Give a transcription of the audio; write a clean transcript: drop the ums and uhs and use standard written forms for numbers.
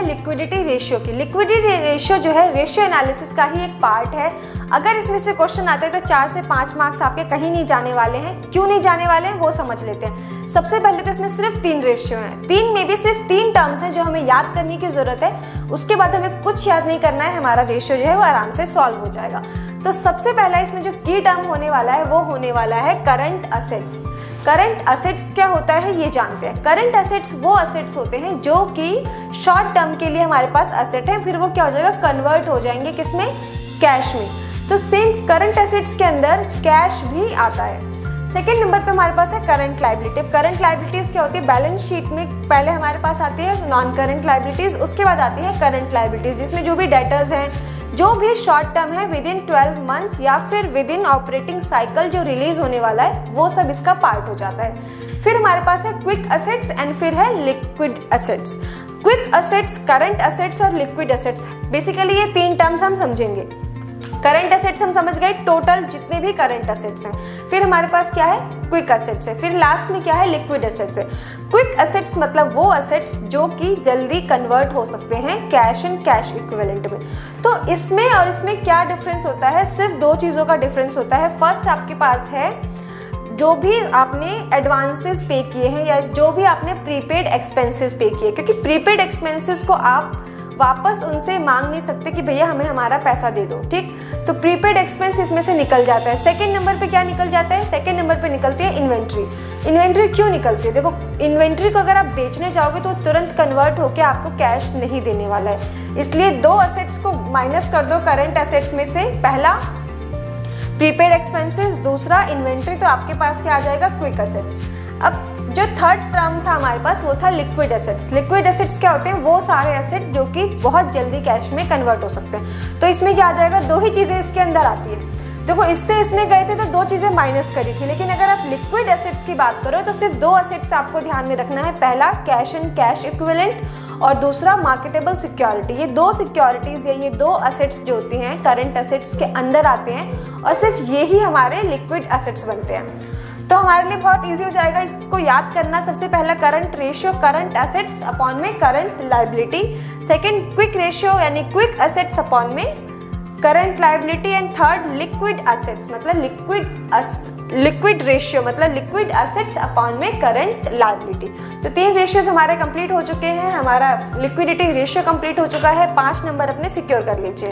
Liquidity ratio की। Liquidity ratio जो है रेशियो एनालिसिस का ही एक पार्ट है। अगर इसमें से क्वेश्चन आते हैं तो 4 से 5 मार्क्स आपके कहीं नहीं जाने वाले हैं। क्यों नहीं जाने वाले हैं वो समझ लेते हैं। सबसे पहले तो इसमें सिर्फ 3 रेशियो हैं, 3 में भी सिर्फ 3 टर्म्स हैं जो हमें याद करने की जरूरत है। उसके बाद हमें कुछ याद नहीं करना है, हमारा रेशियो जो है वो आराम से सॉल्व हो जाएगा। तो सबसे पहला इसमें जो की टर्म होने वाला है वो होने वाला है करंट असेट्स। करंट असेट्स क्या होता है ये जानते हैं। करंट असेट्स वो असेट्स होते हैं जो कि शॉर्ट टर्म के लिए हमारे पास असेट है, फिर वो क्या हो जाएगा, कन्वर्ट हो जाएंगे किसमें, कैश में। तो सेम करंट एसेट्स के अंदर कैश भी आता है। सेकेंड नंबर पे हमारे पास है करंट लायबिलिटी। करंट लायबिलिटीज क्या होती है, बैलेंस शीट में पहले हमारे पास आती है नॉन करंट लायबिलिटीज, उसके बाद आती है करंट लायबिलिटीज, जिसमें जो भी डेटर्स हैं, जो भी शॉर्ट टर्म है विद इन 12 मंथ या फिर विद इन ऑपरेटिंग साइकिल जो रिलीज होने वाला है, वो सब इसका पार्ट हो जाता है। फिर हमारे पास है क्विक असेट्स एंड फिर है liquid assets. Quick assets, current assets और लिक्विड असेट्स, बेसिकली ये 3 टर्म्स हम समझेंगे। करंट असेट्स हम समझ गए, टोटल जितने भी करंट असेट्स हैं। फिर हमारे पास क्या है, क्विक असेट्स है। फिर लास्ट में क्या है, लिक्विड असेट्स है। क्विक असेट्स मतलब वो असेट्स जो कि जल्दी कन्वर्ट हो सकते हैं कैश एंड कैश इक्विवेलेंट में। तो इसमें और इसमें क्या डिफरेंस होता है, सिर्फ 2 चीज़ों का डिफरेंस होता है। फर्स्ट आपके पास है जो भी आपने एडवांसेस पे किए हैं या जो भी आपने प्रीपेड एक्सपेंसेस पे किए, क्योंकि प्रीपेड एक्सपेंसेस को आप वापस उनसे मांग नहीं सकते कि भैया हमें हमारा पैसा दे दो, ठीक। तो प्रीपेड एक्सपेंस इसमें से निकल जाता है। सेकंड नंबर पे क्या निकल जाता है, सेकंड नंबर पे निकलती है इन्वेंट्री। इन्वेंट्री क्यों निकलती है, देखो इन्वेंट्री को अगर आप बेचने जाओगे तो तुरंत कन्वर्ट होकर आपको कैश नहीं देने वाला है, इसलिए 2 असेट्स को माइनस कर दो करंट असेट्स में से। पहला प्रीपेड एक्सपेंसेस, दूसरा इन्वेंट्री, तो आपके पास क्या आ जाएगा, क्विक असेट्स। अब जो थर्ड टर्म था हमारे पास वो था लिक्विड एसेट्स। लिक्विड एसेट्स क्या होते हैं, वो सारे एसेट जो कि बहुत जल्दी कैश में कन्वर्ट हो सकते हैं। तो इसमें क्या आ जाएगा, 2 ही चीज़ें इसके अंदर आती है। देखो इससे इसमें गए थे तो 2 चीज़ें माइनस करी थी, लेकिन अगर आप लिक्विड एसेट्स की बात करो तो सिर्फ 2 एसेट्स आपको ध्यान में रखना है। पहला कैश एंड कैश इक्विवेलेंट और दूसरा मार्केटेबल सिक्योरिटी। ये 2 सिक्योरिटीज़ या ये 2 असेट्स जो होती हैं करंट असेट्स के अंदर आते हैं और सिर्फ ये ही हमारे लिक्विड असेट्स बनते हैं। तो हमारे लिए बहुत इजी हो जाएगा इसको याद करना। सबसे पहला current ratio, current assets upon में current liability. Second quick ratio यानी क्विक असेट्स अपॉन में current liability and third liquid assets मतलब लिक्विड रेशियो मतलब लिक्विड असेट्स अपॉन में करंट लायबिलिटी। तो 3 रेशियोज हमारे कंप्लीट हो चुके हैं। हमारा लिक्विडिटी रेशियो कंप्लीट हो चुका है। 5 नंबर अपने सिक्योर कर लीजिए।